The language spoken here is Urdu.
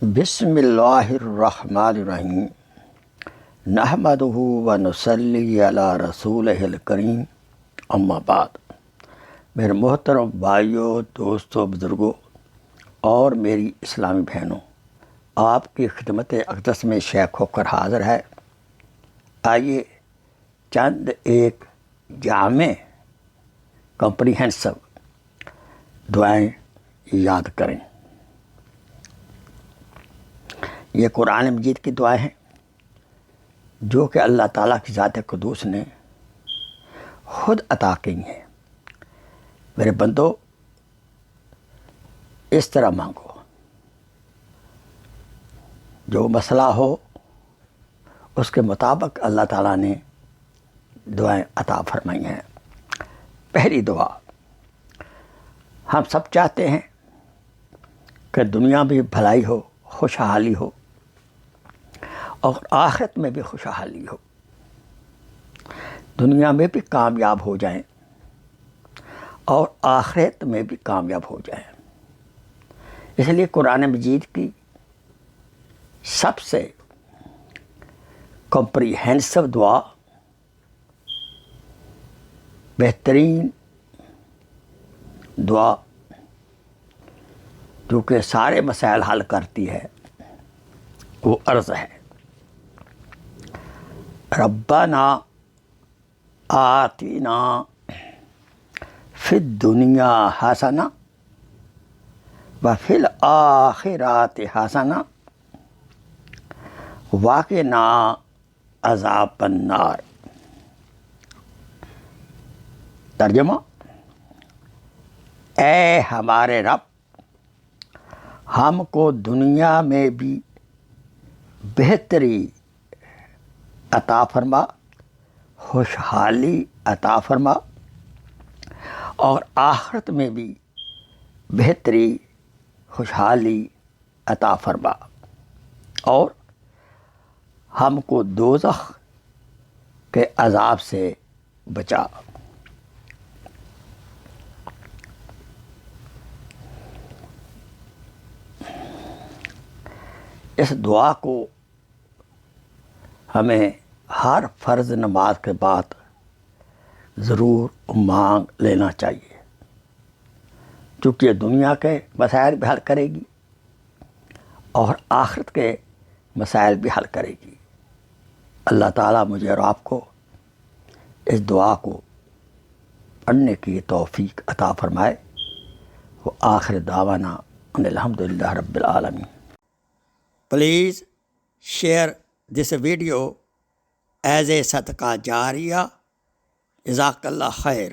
بسم اللہ الرحمن الرحیم نحمدہ و نصلی علی رسولہ الکریم اما بعد۔ میرے محترم بھائیوں، دوستوں، بزرگوں اور میری اسلامی بہنوں، آپ کی خدمت اقدس میں شیخ ہو کر حاضر ہے۔ آئیے چند ایک جامع کمپریہنسو دعائیں یاد کریں۔ یہ قرآن مجید کی دعائیں ہیں جو کہ اللہ تعالیٰ کی ذات قدوس نے خود عطا کی ہیں۔ میرے بندو، اس طرح مانگو، جو مسئلہ ہو اس کے مطابق اللہ تعالیٰ نے دعائیں عطا فرمائی ہیں۔ پہلی دعا، ہم سب چاہتے ہیں کہ دنیا بھی بھلائی ہو، خوشحالی ہو اور آخرت میں بھی خوشحالی ہو، دنیا میں بھی کامیاب ہو جائیں اور آخرت میں بھی کامیاب ہو جائیں۔ اس لیے قرآن مجید کی سب سے کمپریہنسو دعا، بہترین دعا جو کہ سارے مسائل حل کرتی ہے، وہ عرض ہے: ربنا آتنا فی الدنیا حسنہ وفی الآخرۃ حسنہ وقنا عذاب النار۔ ترجمہ: اے ہمارے رب، ہم کو دنیا میں بھی بہتری عطا فرما، خوشحالی عطا فرما اور آخرت میں بھی بہتری، خوشحالی عطا فرما اور ہم کو دوزخ کے عذاب سے بچا۔ اس دعا کو ہمیں ہر فرض نماز کے بعد ضرور مانگ لینا چاہیے، چونکہ یہ دنیا کے مسائل بھی حل کرے گی اور آخرت کے مسائل بھی حل کرے گی۔ اللہ تعالیٰ مجھے اور آپ کو اس دعا کو پڑھنے کی توفیق عطا فرمائے۔ وآخر دعوانا ان الحمدللہ رب العالمین۔ Please share this video as a صدقہ جاریہ۔ جزاک اللہ خیر۔